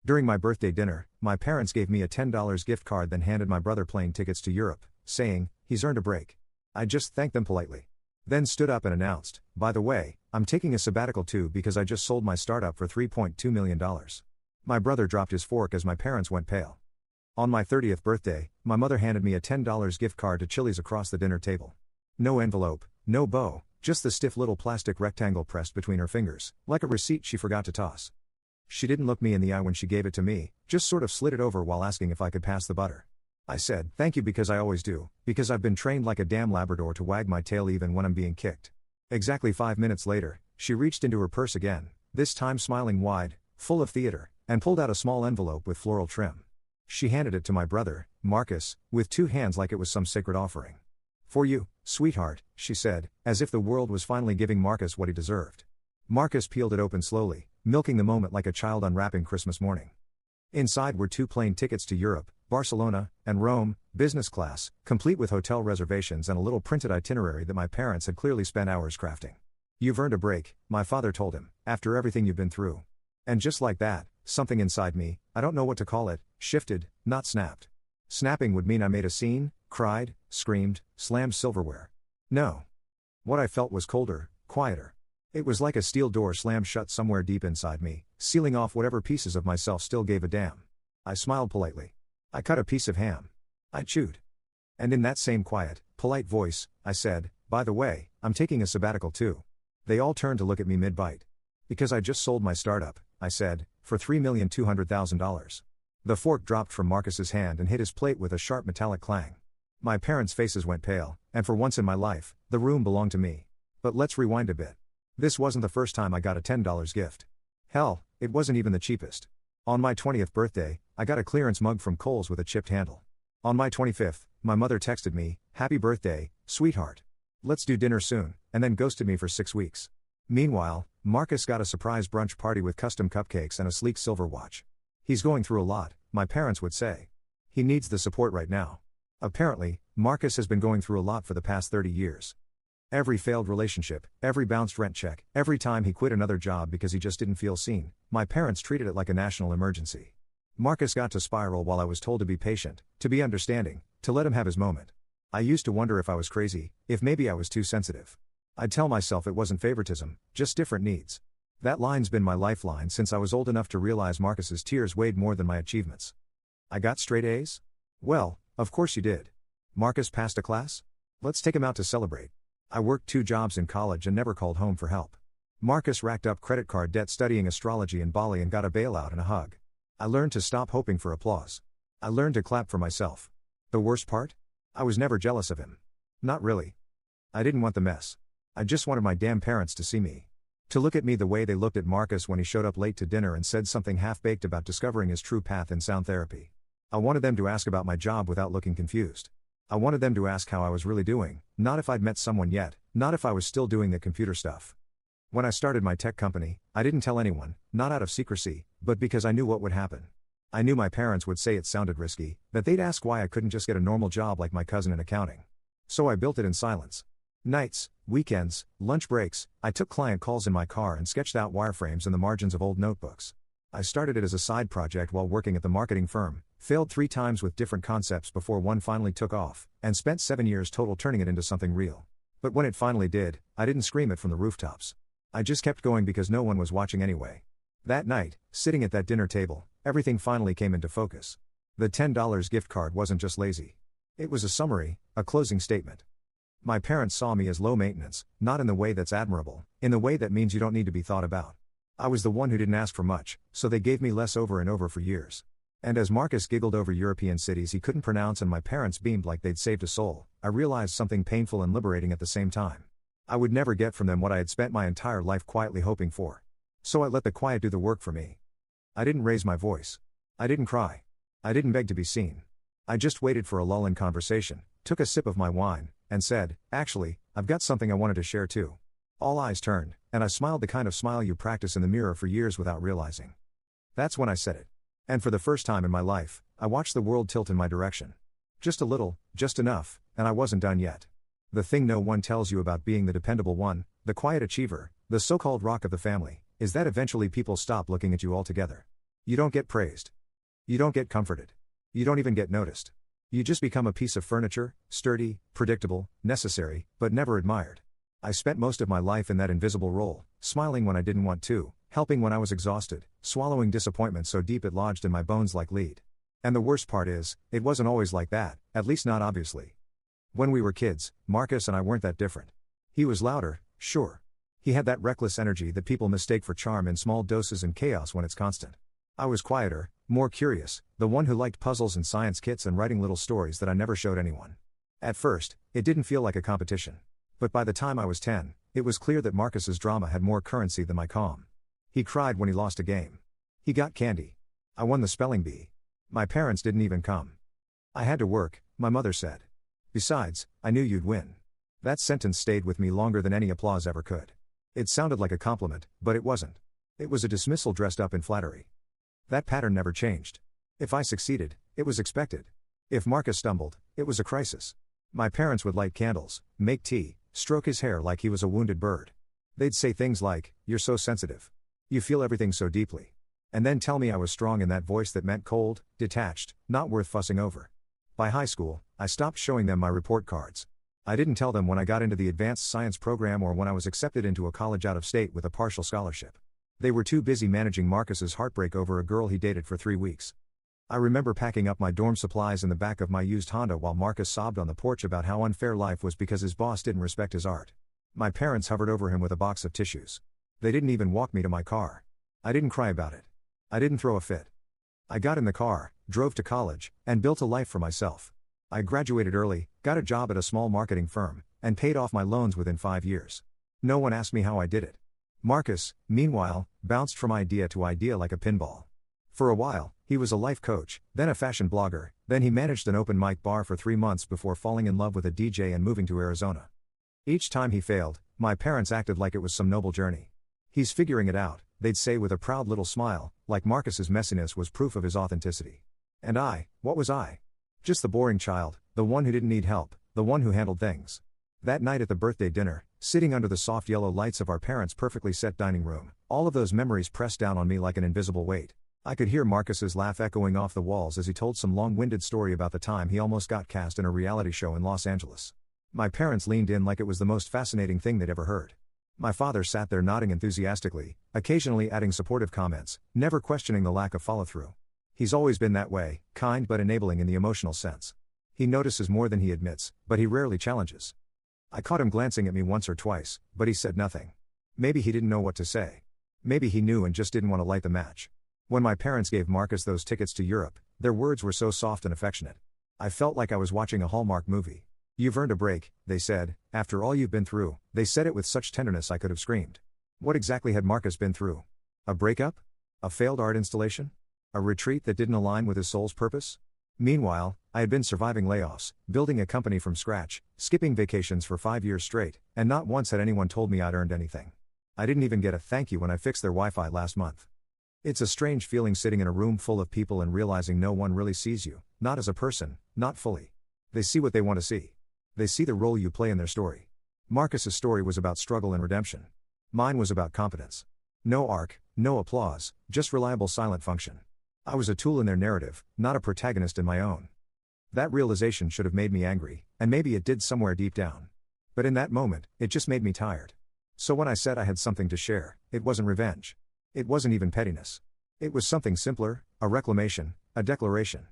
During my birthday dinner, my parents gave me a $10 gift card, then handed my brother plane tickets to Europe, saying, "He's earned a break." I just thanked them politely. Then stood up and announced, "By the way, I'm taking a sabbatical too because I just sold my startup for $3.2 million. My brother dropped his fork as my parents went pale. On my 30th birthday, my mother handed me a $10 gift card to Chili's across the dinner table. No envelope, no bow, just the stiff little plastic rectangle pressed between her fingers, like a receipt she forgot to toss. She didn't look me in the eye when she gave it to me, just sort of slid it over while asking if I could pass the butter. I said, "Thank you," because I always do, because I've been trained like a damn Labrador to wag my tail even when I'm being kicked. Exactly 5 minutes later, she reached into her purse again, this time smiling wide, full of theater, and pulled out a small envelope with floral trim. She handed it to my brother, Marcus, with two hands like it was some sacred offering. "For you, sweetheart," she said, as if the world was finally giving Marcus what he deserved. Marcus peeled it open slowly, milking the moment like a child unwrapping Christmas morning. Inside were 2 plane tickets to Europe, Barcelona, and Rome, business class, complete with hotel reservations and a little printed itinerary that my parents had clearly spent hours crafting. "You've earned a break," my father told him, "after everything you've been through." And just like that, something inside me, I don't know what to call it, shifted, not snapped. Snapping would mean I made a scene, cried, screamed, slammed silverware. No. What I felt was colder, quieter. It was like a steel door slammed shut somewhere deep inside me, sealing off whatever pieces of myself still gave a damn. I smiled politely. I cut a piece of ham. I chewed. And in that same quiet, polite voice, I said, "By the way, I'm taking a sabbatical too." They all turned to look at me mid-bite. "Because I just sold my startup," I said, "for $3,200,000. The fork dropped from Marcus's hand and hit his plate with a sharp metallic clang. My parents' faces went pale, and for once in my life, the room belonged to me. But let's rewind a bit. This wasn't the first time I got a $10 gift. Hell, it wasn't even the cheapest. On my 20th birthday, I got a clearance mug from Kohl's with a chipped handle. On my 25th, my mother texted me, "Happy birthday, sweetheart. Let's do dinner soon," and then ghosted me for 6 weeks. Meanwhile, Marcus got a surprise brunch party with custom cupcakes and a sleek silver watch. "He's going through a lot," my parents would say. "He needs the support right now." Apparently, Marcus has been going through a lot for the past 30 years. Every failed relationship, every bounced rent check, every time he quit another job because he just didn't feel seen, my parents treated it like a national emergency. Marcus got to spiral while I was told to be patient, to be understanding, to let him have his moment. I used to wonder if I was crazy, if maybe I was too sensitive. I'd tell myself it wasn't favoritism, just different needs. That line's been my lifeline since I was old enough to realize Marcus's tears weighed more than my achievements. I got straight A's? Well, of course you did. Marcus passed a class? Let's take him out to celebrate. I worked 2 jobs in college and never called home for help. Marcus racked up credit card debt studying astrology in Bali and got a bailout and a hug. I learned to stop hoping for applause. I learned to clap for myself. The worst part? I was never jealous of him. Not really. I didn't want the mess. I just wanted my damn parents to see me. To look at me the way they looked at Marcus when he showed up late to dinner and said something half-baked about discovering his true path in sound therapy. I wanted them to ask about my job without looking confused. I wanted them to ask how I was really doing, not if I'd met someone yet, not if I was still doing the computer stuff. When I started my tech company, I didn't tell anyone, not out of secrecy, but because I knew what would happen. I knew my parents would say it sounded risky, that they'd ask why I couldn't just get a normal job like my cousin in accounting. So I built it in silence. Nights, weekends, lunch breaks, I took client calls in my car and sketched out wireframes in the margins of old notebooks. I started it as a side project while working at the marketing firm, failed 3 times with different concepts before one finally took off, and spent 7 years total turning it into something real. But when it finally did, I didn't scream it from the rooftops. I just kept going because no one was watching anyway. That night, sitting at that dinner table, everything finally came into focus. The $10 gift card wasn't just lazy. It was a summary, a closing statement. My parents saw me as low maintenance, not in the way that's admirable, in the way that means you don't need to be thought about. I was the one who didn't ask for much, so they gave me less over and over for years. And as Marcus giggled over European cities he couldn't pronounce and my parents beamed like they'd saved a soul, I realized something painful and liberating at the same time. I would never get from them what I had spent my entire life quietly hoping for. So I let the quiet do the work for me. I didn't raise my voice. I didn't cry. I didn't beg to be seen. I just waited for a lull in conversation, took a sip of my wine, and said, "Actually, I've got something I wanted to share too." All eyes turned, and I smiled the kind of smile you practice in the mirror for years without realizing. That's when I said it. And for the first time in my life, I watched the world tilt in my direction. Just a little, just enough, and I wasn't done yet. The thing no one tells you about being the dependable one, the quiet achiever, the so-called rock of the family, is that eventually people stop looking at you altogether. You don't get praised. You don't get comforted. You don't even get noticed. You just become a piece of furniture, sturdy, predictable, necessary, but never admired. I spent most of my life in that invisible role, smiling when I didn't want to, helping when I was exhausted, swallowing disappointment so deep it lodged in my bones like lead. And the worst part is, it wasn't always like that, at least not obviously. When we were kids, Marcus and I weren't that different. He was louder, sure. He had that reckless energy that people mistake for charm in small doses and chaos when it's constant. I was quieter, more curious, the one who liked puzzles and science kits and writing little stories that I never showed anyone. At first, it didn't feel like a competition. But by the time I was 10, it was clear that Marcus's drama had more currency than my calm. He cried when he lost a game. He got candy. I won the spelling bee. My parents didn't even come. I had to work, my mother said. Besides, I knew you'd win. That sentence stayed with me longer than any applause ever could. It sounded like a compliment, but it wasn't. It was a dismissal dressed up in flattery. That pattern never changed. If I succeeded, it was expected. If Marcus stumbled, it was a crisis. My parents would light candles, make tea, stroke his hair like he was a wounded bird. They'd say things like, "You're so sensitive. You feel everything so deeply." And then tell me I was strong in that voice that meant cold, detached, not worth fussing over. By high school, I stopped showing them my report cards. I didn't tell them when I got into the advanced science program or when I was accepted into a college out of state with a partial scholarship. They were too busy managing Marcus's heartbreak over a girl he dated for 3 weeks. I remember packing up my dorm supplies in the back of my used Honda while Marcus sobbed on the porch about how unfair life was because his boss didn't respect his art. My parents hovered over him with a box of tissues. They didn't even walk me to my car. I didn't cry about it. I didn't throw a fit. I got in the car, drove to college, and built a life for myself. I graduated early, got a job at a small marketing firm, and paid off my loans within 5 years. No one asked me how I did it. Marcus, meanwhile, bounced from idea to idea like a pinball. For a while, he was a life coach, then a fashion blogger, then he managed an open mic bar for 3 months before falling in love with a DJ and moving to Arizona. Each time he failed, my parents acted like it was some noble journey. He's figuring it out, they'd say with a proud little smile, like Marcus's messiness was proof of his authenticity. And what was I? Just the boring child, the one who didn't need help, the one who handled things. That night at the birthday dinner, sitting under the soft yellow lights of our parents' perfectly set dining room, all of those memories pressed down on me like an invisible weight. I could hear Marcus's laugh echoing off the walls as he told some long-winded story about the time he almost got cast in a reality show in Los Angeles. My parents leaned in like it was the most fascinating thing they'd ever heard. My father sat there nodding enthusiastically, occasionally adding supportive comments, never questioning the lack of follow-through. He's always been that way, kind but enabling in the emotional sense. He notices more than he admits, but he rarely challenges. I caught him glancing at me once or twice, but he said nothing. Maybe he didn't know what to say. Maybe he knew and just didn't want to light the match. When my parents gave Marcus those tickets to Europe, their words were so soft and affectionate. I felt like I was watching a Hallmark movie. "You've earned a break," they said, "after all you've been through." They said it with such tenderness I could have screamed. What exactly had Marcus been through? A breakup? A failed art installation? A retreat that didn't align with his soul's purpose? Meanwhile, I had been surviving layoffs, building a company from scratch, skipping vacations for 5 years straight, and not once had anyone told me I'd earned anything. I didn't even get a thank you when I fixed their Wi-Fi last month. It's a strange feeling sitting in a room full of people and realizing no one really sees you, not as a person, not fully. They see what they want to see. They see the role you play in their story. Marcus's story was about struggle and redemption. Mine was about competence. No arc, no applause, just reliable silent function. I was a tool in their narrative, not a protagonist in my own. That realization should have made me angry, and maybe it did somewhere deep down. But in that moment, it just made me tired. So when I said I had something to share, it wasn't revenge. It wasn't even pettiness. It was something simpler, a reclamation, a declaration.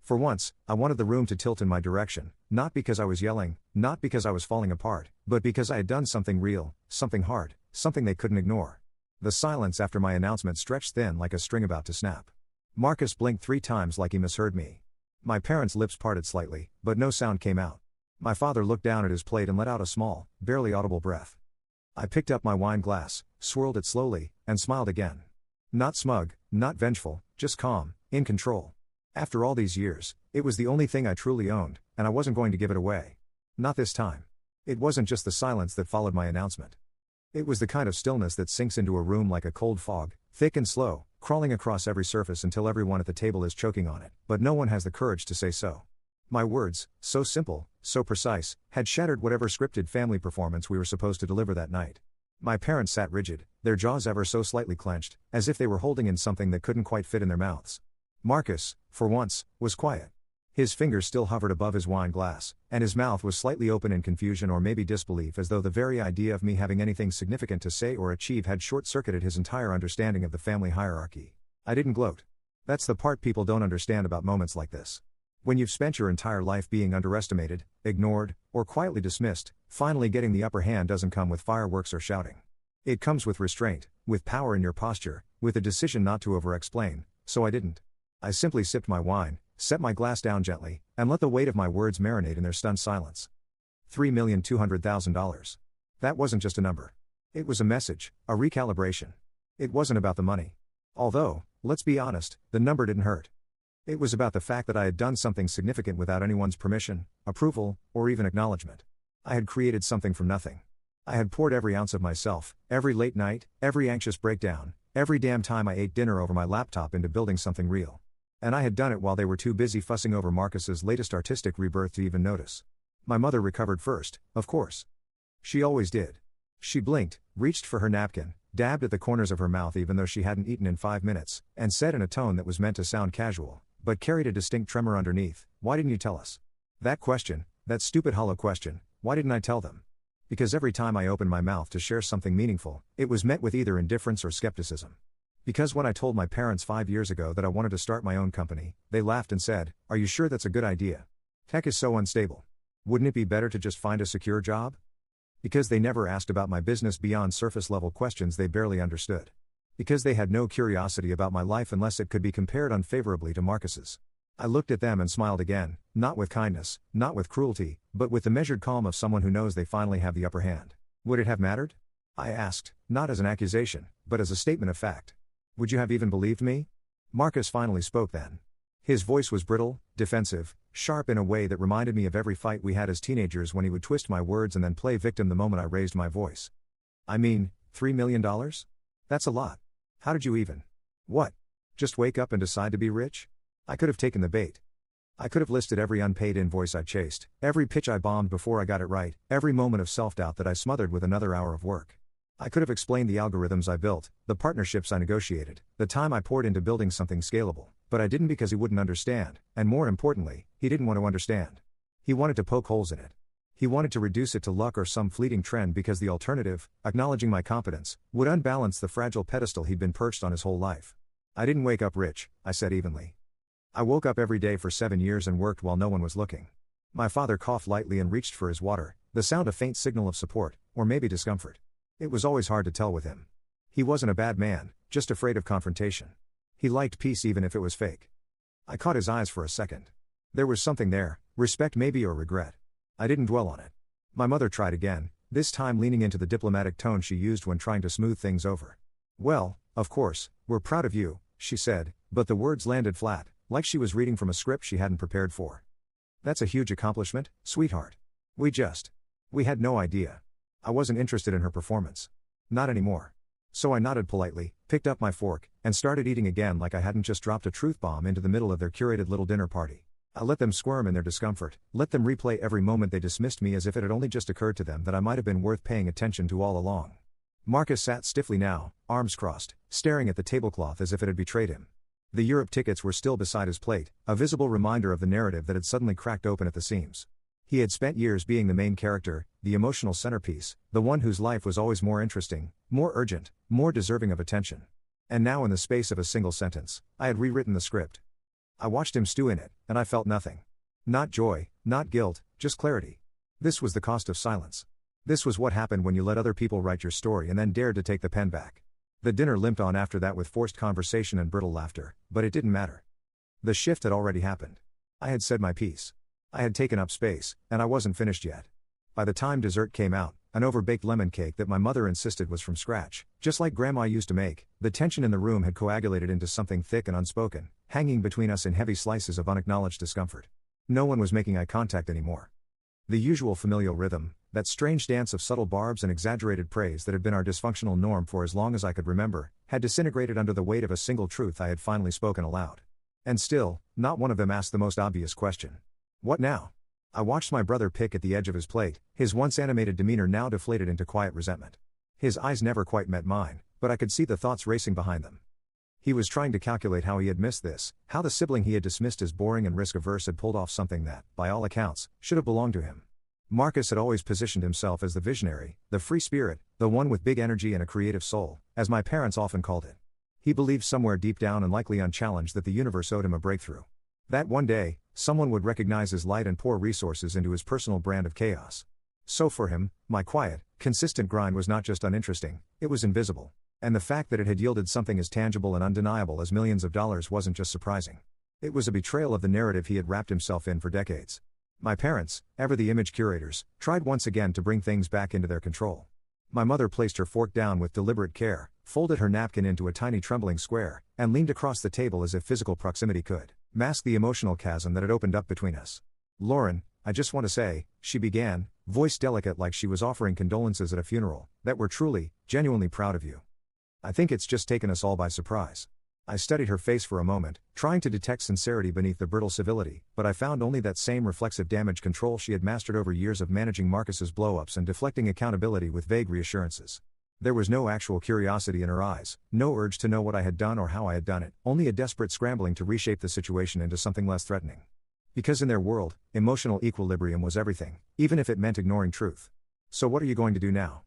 For once, I wanted the room to tilt in my direction, not because I was yelling, not because I was falling apart, but because I had done something real, something hard, something they couldn't ignore. The silence after my announcement stretched thin like a string about to snap. Marcus blinked 3 times like he misheard me. My parents' lips parted slightly, but no sound came out. My father looked down at his plate and let out a small, barely audible breath. I picked up my wine glass, swirled it slowly, and smiled again. Not smug, not vengeful, just calm, in control. After all these years, it was the only thing I truly owned, and I wasn't going to give it away. Not this time. It wasn't just the silence that followed my announcement. It was the kind of stillness that sinks into a room like a cold fog, thick and slow, crawling across every surface until everyone at the table is choking on it, but no one has the courage to say so. My words, so simple, so precise, had shattered whatever scripted family performance we were supposed to deliver that night. My parents sat rigid, their jaws ever so slightly clenched, as if they were holding in something that couldn't quite fit in their mouths. Marcus, for once, was quiet. His fingers still hovered above his wine glass, and his mouth was slightly open in confusion or maybe disbelief, as though the very idea of me having anything significant to say or achieve had short-circuited his entire understanding of the family hierarchy. I didn't gloat. That's the part people don't understand about moments like this. When you've spent your entire life being underestimated, ignored, or quietly dismissed, finally getting the upper hand doesn't come with fireworks or shouting. It comes with restraint, with power in your posture, with a decision not to over-explain, so I didn't. I simply sipped my wine, set my glass down gently, and let the weight of my words marinate in their stunned silence. $3,200,000. That wasn't just a number. It was a message, a recalibration. It wasn't about the money. Although, let's be honest, the number didn't hurt. It was about the fact that I had done something significant without anyone's permission, approval, or even acknowledgement. I had created something from nothing. I had poured every ounce of myself, every late night, every anxious breakdown, every damn time I ate dinner over my laptop into building something real. And I had done it while they were too busy fussing over Marcus's latest artistic rebirth to even notice. My mother recovered first, of course. She always did. She blinked, reached for her napkin, dabbed at the corners of her mouth even though she hadn't eaten in 5 minutes, and said in a tone that was meant to sound casual, but carried a distinct tremor underneath, "Why didn't you tell us?" That question, that stupid hollow question, why didn't I tell them? Because every time I opened my mouth to share something meaningful, it was met with either indifference or skepticism. Because when I told my parents 5 years ago that I wanted to start my own company, they laughed and said, "Are you sure that's a good idea? Tech is so unstable. Wouldn't it be better to just find a secure job?" Because they never asked about my business beyond surface-level questions they barely understood. Because they had no curiosity about my life unless it could be compared unfavorably to Marcus's. I looked at them and smiled again, not with kindness, not with cruelty, but with the measured calm of someone who knows they finally have the upper hand. Would it have mattered? I asked, not as an accusation, but as a statement of fact. Would you have even believed me? Marcus finally spoke then. His voice was brittle, defensive, sharp in a way that reminded me of every fight we had as teenagers when he would twist my words and then play victim the moment I raised my voice. I mean, $3 million? That's a lot. How did you even? What? Just wake up and decide to be rich? I could have taken the bait. I could have listed every unpaid invoice I chased, every pitch I bombed before I got it right, every moment of self-doubt that I smothered with another hour of work. I could have explained the algorithms I built, the partnerships I negotiated, the time I poured into building something scalable, but I didn't because he wouldn't understand, and more importantly, he didn't want to understand. He wanted to poke holes in it. He wanted to reduce it to luck or some fleeting trend because the alternative, acknowledging my competence, would unbalance the fragile pedestal he'd been perched on his whole life. I didn't wake up rich, I said evenly. I woke up every day for 7 years and worked while no one was looking. My father coughed lightly and reached for his water, the sound a faint signal of support, or maybe discomfort. It was always hard to tell with him. He wasn't a bad man, just afraid of confrontation. He liked peace even if it was fake. I caught his eyes for a second. There was something there, respect maybe or regret. I didn't dwell on it. My mother tried again, this time leaning into the diplomatic tone she used when trying to smooth things over. "Well, of course, we're proud of you," she said, but the words landed flat, like she was reading from a script she hadn't prepared for. "That's a huge accomplishment, sweetheart. We had no idea." I wasn't interested in her performance. Not anymore. So I nodded politely, picked up my fork, and started eating again like I hadn't just dropped a truth bomb into the middle of their curated little dinner party. I let them squirm in their discomfort, let them replay every moment they dismissed me as if it had only just occurred to them that I might have been worth paying attention to all along. Marcus sat stiffly now, arms crossed, staring at the tablecloth as if it had betrayed him. The Europe tickets were still beside his plate, a visible reminder of the narrative that had suddenly cracked open at the seams. He had spent years being the main character, the emotional centerpiece, the one whose life was always more interesting, more urgent, more deserving of attention. And now in the space of a single sentence, I had rewritten the script. I watched him stew in it, and I felt nothing. Not joy, not guilt, just clarity. This was the cost of silence. This was what happened when you let other people write your story and then dared to take the pen back. The dinner limped on after that with forced conversation and brittle laughter, but it didn't matter. The shift had already happened. I had said my piece. I had taken up space, and I wasn't finished yet. By the time dessert came out, an overbaked lemon cake that my mother insisted was from scratch, just like Grandma used to make, the tension in the room had coagulated into something thick and unspoken, hanging between us in heavy slices of unacknowledged discomfort. No one was making eye contact anymore. The usual familial rhythm, that strange dance of subtle barbs and exaggerated praise that had been our dysfunctional norm for as long as I could remember, had disintegrated under the weight of a single truth I had finally spoken aloud. And still, not one of them asked the most obvious question. What now? I watched my brother pick at the edge of his plate, his once animated demeanor now deflated into quiet resentment. His eyes never quite met mine, but I could see the thoughts racing behind them. He was trying to calculate how he had missed this, how the sibling he had dismissed as boring and risk-averse had pulled off something that, by all accounts, should have belonged to him. Marcus had always positioned himself as the visionary, the free spirit, the one with big energy and a creative soul, as my parents often called it. He believed somewhere deep down and likely unchallenged that the universe owed him a breakthrough. That one day, someone would recognize his light and pour resources into his personal brand of chaos. So for him, my quiet, consistent grind was not just uninteresting, it was invisible. And the fact that it had yielded something as tangible and undeniable as millions of dollars wasn't just surprising. It was a betrayal of the narrative he had wrapped himself in for decades. My parents, ever the image curators, tried once again to bring things back into their control. My mother placed her fork down with deliberate care, folded her napkin into a tiny trembling square, and leaned across the table as if physical proximity could mask the emotional chasm that had opened up between us. "Lauren, I just want to say," she began, voice delicate like she was offering condolences at a funeral, "that we're truly, genuinely proud of you. I think it's just taken us all by surprise." I studied her face for a moment, trying to detect sincerity beneath the brittle civility, but I found only that same reflexive damage control she had mastered over years of managing Marcus's blow-ups and deflecting accountability with vague reassurances. There was no actual curiosity in her eyes, no urge to know what I had done or how I had done it, only a desperate scrambling to reshape the situation into something less threatening. Because in their world, emotional equilibrium was everything, even if it meant ignoring truth. "So what are you going to do now?"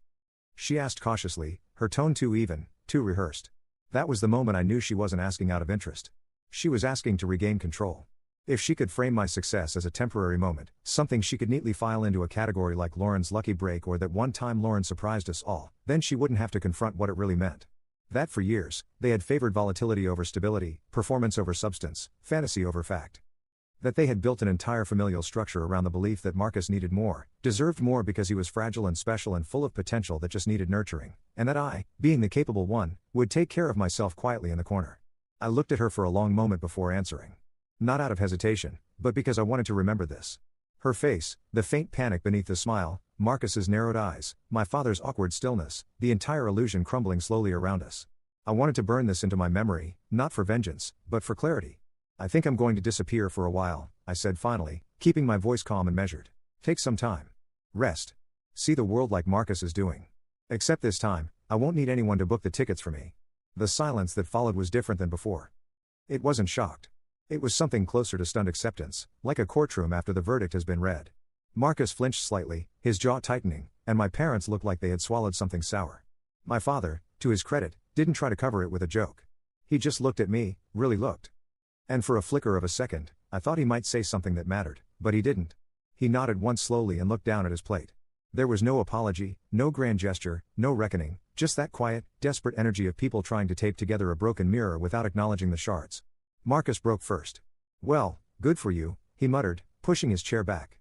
she asked cautiously, her tone too even, too rehearsed. That was the moment I knew she wasn't asking out of interest. She was asking to regain control. If she could frame my success as a temporary moment, something she could neatly file into a category like Lauren's lucky break or that one time Lauren surprised us all, then she wouldn't have to confront what it really meant. That for years, they had favored volatility over stability, performance over substance, fantasy over fact. That they had built an entire familial structure around the belief that Marcus needed more, deserved more because he was fragile and special and full of potential that just needed nurturing, and that I, being the capable one, would take care of myself quietly in the corner. I looked at her for a long moment before answering. Not out of hesitation, but because I wanted to remember this. Her face, the faint panic beneath the smile, Marcus's narrowed eyes, my father's awkward stillness, the entire illusion crumbling slowly around us. I wanted to burn this into my memory, not for vengeance, but for clarity. "I think I'm going to disappear for a while," I said finally, keeping my voice calm and measured. "Take some time. Rest. See the world like Marcus is doing. Except this time, I won't need anyone to book the tickets for me." The silence that followed was different than before. It wasn't shocked. It was something closer to stunned acceptance, like a courtroom after the verdict has been read. Marcus flinched slightly, his jaw tightening, and my parents looked like they had swallowed something sour. My father, to his credit, didn't try to cover it with a joke. He just looked at me, really looked. And for a flicker of a second, I thought he might say something that mattered, but he didn't. He nodded once slowly and looked down at his plate. There was no apology, no grand gesture, no reckoning, just that quiet, desperate energy of people trying to tape together a broken mirror without acknowledging the shards. Marcus broke first. "Well, good for you," he muttered, pushing his chair back.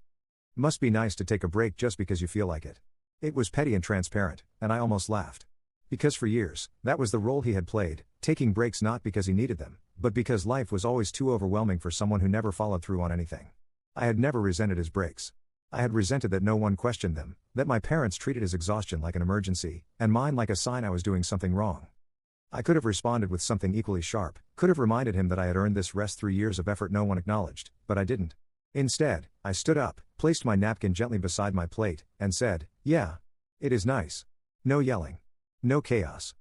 "Must be nice to take a break just because you feel like it." It was petty and transparent, and I almost laughed. Because for years, that was the role he had played, taking breaks not because he needed them, but because life was always too overwhelming for someone who never followed through on anything. I had never resented his breaks. I had resented that no one questioned them, that my parents treated his exhaustion like an emergency, and mine like a sign I was doing something wrong. I could have responded with something equally sharp, could have reminded him that I had earned this rest through years of effort no one acknowledged, but I didn't. Instead, I stood up, placed my napkin gently beside my plate, and said, "Yeah. It is nice. No yelling. No chaos.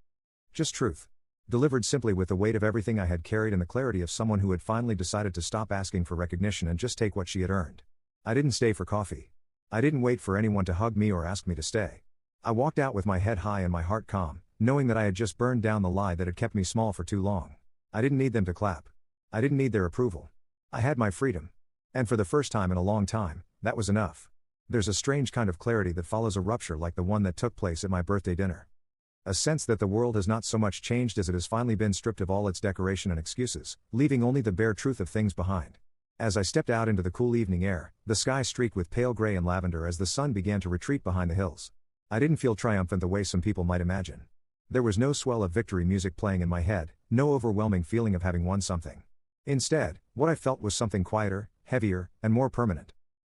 Just truth. Delivered simply with the weight of everything I had carried and the clarity of someone who had finally decided to stop asking for recognition and just take what she had earned." I didn't stay for coffee. I didn't wait for anyone to hug me or ask me to stay. I walked out with my head high and my heart calm, knowing that I had just burned down the lie that had kept me small for too long. I didn't need them to clap. I didn't need their approval. I had my freedom. And for the first time in a long time, that was enough. There's a strange kind of clarity that follows a rupture like the one that took place at my birthday dinner. A sense that the world has not so much changed as it has finally been stripped of all its decoration and excuses, leaving only the bare truth of things behind. As I stepped out into the cool evening air, the sky streaked with pale gray and lavender as the sun began to retreat behind the hills. I didn't feel triumphant the way some people might imagine. There was no swell of victory music playing in my head, no overwhelming feeling of having won something. Instead, what I felt was something quieter, heavier, and more permanent.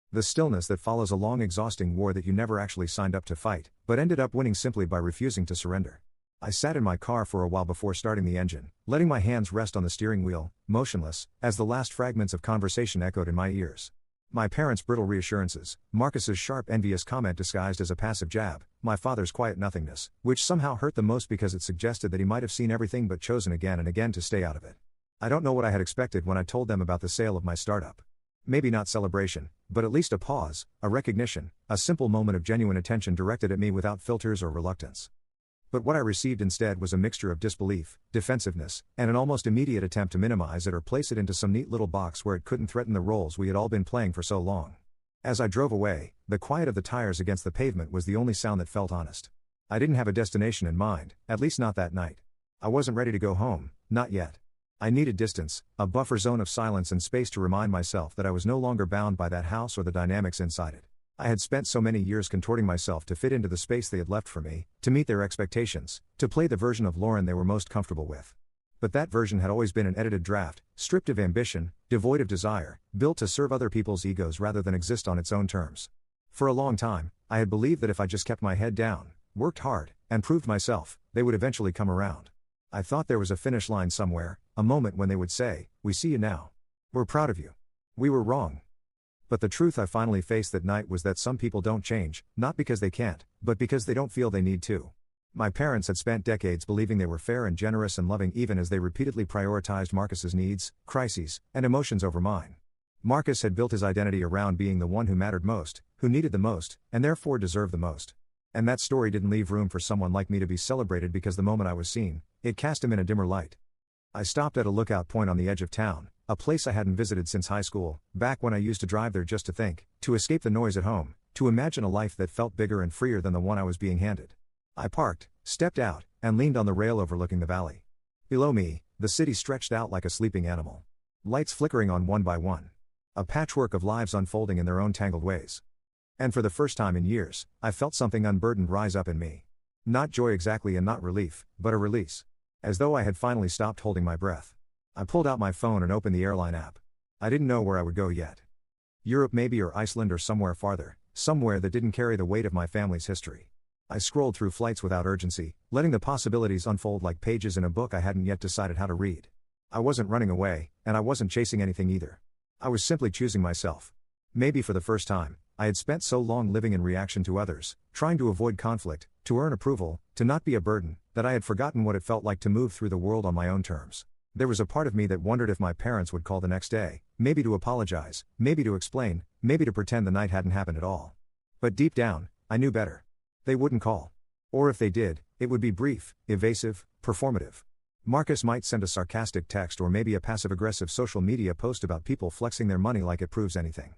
The stillness that follows a long exhausting war that you never actually signed up to fight, but ended up winning simply by refusing to surrender. I sat in my car for a while before starting the engine, letting my hands rest on the steering wheel, motionless, as the last fragments of conversation echoed in my ears. My parents' brittle reassurances, Marcus's sharp envious comment disguised as a passive jab, my father's quiet nothingness, which somehow hurt the most because it suggested that he might have seen everything but chosen again and again to stay out of it. I don't know what I had expected when I told them about the sale of my startup. Maybe not celebration, but at least a pause, a recognition, a simple moment of genuine attention directed at me without filters or reluctance. But what I received instead was a mixture of disbelief, defensiveness, and an almost immediate attempt to minimize it or place it into some neat little box where it couldn't threaten the roles we had all been playing for so long. As I drove away, the quiet of the tires against the pavement was the only sound that felt honest. I didn't have a destination in mind, at least not that night. I wasn't ready to go home, not yet. I needed distance, a buffer zone of silence and space to remind myself that I was no longer bound by that house or the dynamics inside it. I had spent so many years contorting myself to fit into the space they had left for me, to meet their expectations, to play the version of Lauren they were most comfortable with. But that version had always been an edited draft, stripped of ambition, devoid of desire, built to serve other people's egos rather than exist on its own terms. For a long time, I had believed that if I just kept my head down, worked hard, and proved myself, they would eventually come around. I thought there was a finish line somewhere, a moment when they would say, "We see you now. We're proud of you." We were wrong. But the truth I finally faced that night was that some people don't change, not because they can't, but because they don't feel they need to. My parents had spent decades believing they were fair and generous and loving even as they repeatedly prioritized Marcus's needs, crises, and emotions over mine. Marcus had built his identity around being the one who mattered most, who needed the most, and therefore deserved the most. And that story didn't leave room for someone like me to be celebrated because the moment I was seen, it cast him in a dimmer light. I stopped at a lookout point on the edge of town, a place I hadn't visited since high school, back when I used to drive there just to think, to escape the noise at home, to imagine a life that felt bigger and freer than the one I was being handed. I parked, stepped out, and leaned on the rail overlooking the valley. Below me, the city stretched out like a sleeping animal. Lights flickering on one by one. A patchwork of lives unfolding in their own tangled ways. And for the first time in years, I felt something unburdened rise up in me. Not joy exactly and not relief, but a release. As though I had finally stopped holding my breath. I pulled out my phone and opened the airline app. I didn't know where I would go yet. Europe maybe, or Iceland, or somewhere farther, somewhere that didn't carry the weight of my family's history. I scrolled through flights without urgency, letting the possibilities unfold like pages in a book I hadn't yet decided how to read. I wasn't running away, and I wasn't chasing anything either. I was simply choosing myself. Maybe for the first time, I had spent so long living in reaction to others, trying to avoid conflict, to earn approval, to not be a burden, that I had forgotten what it felt like to move through the world on my own terms. There was a part of me that wondered if my parents would call the next day, maybe to apologize, maybe to explain, maybe to pretend the night hadn't happened at all. But deep down, I knew better. They wouldn't call. Or if they did, it would be brief, evasive, performative. Marcus might send a sarcastic text or maybe a passive-aggressive social media post about people flexing their money like it proves anything.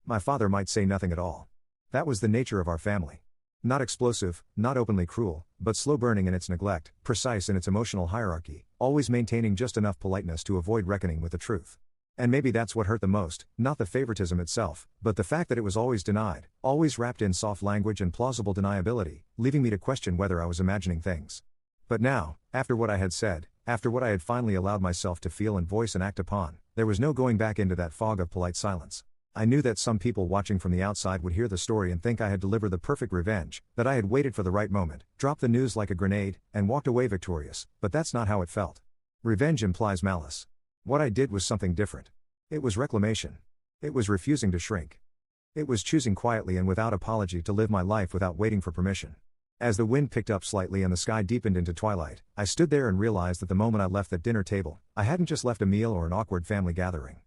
My father might say nothing at all. That was the nature of our family. Not explosive, not openly cruel, but slow-burning in its neglect, precise in its emotional hierarchy, always maintaining just enough politeness to avoid reckoning with the truth. And maybe that's what hurt the most, not the favoritism itself, but the fact that it was always denied, always wrapped in soft language and plausible deniability, leaving me to question whether I was imagining things. But now, after what I had said, after what I had finally allowed myself to feel and voice and act upon, there was no going back into that fog of polite silence. I knew that some people watching from the outside would hear the story and think I had delivered the perfect revenge, that I had waited for the right moment, dropped the news like a grenade, and walked away victorious, but that's not how it felt. Revenge implies malice. What I did was something different. It was reclamation. It was refusing to shrink. It was choosing quietly and without apology to live my life without waiting for permission. As the wind picked up slightly and the sky deepened into twilight, I stood there and realized that the moment I left that dinner table, I hadn't just left a meal or an awkward family gathering.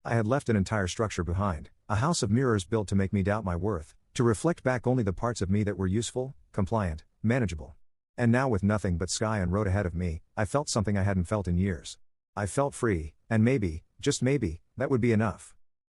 I had left an entire structure behind, a house of mirrors built to make me doubt my worth, to reflect back only the parts of me that were useful, compliant, manageable. And now, with nothing but sky and road ahead of me, I felt something I hadn't felt in years. I felt free, and maybe, just maybe, that would be enough.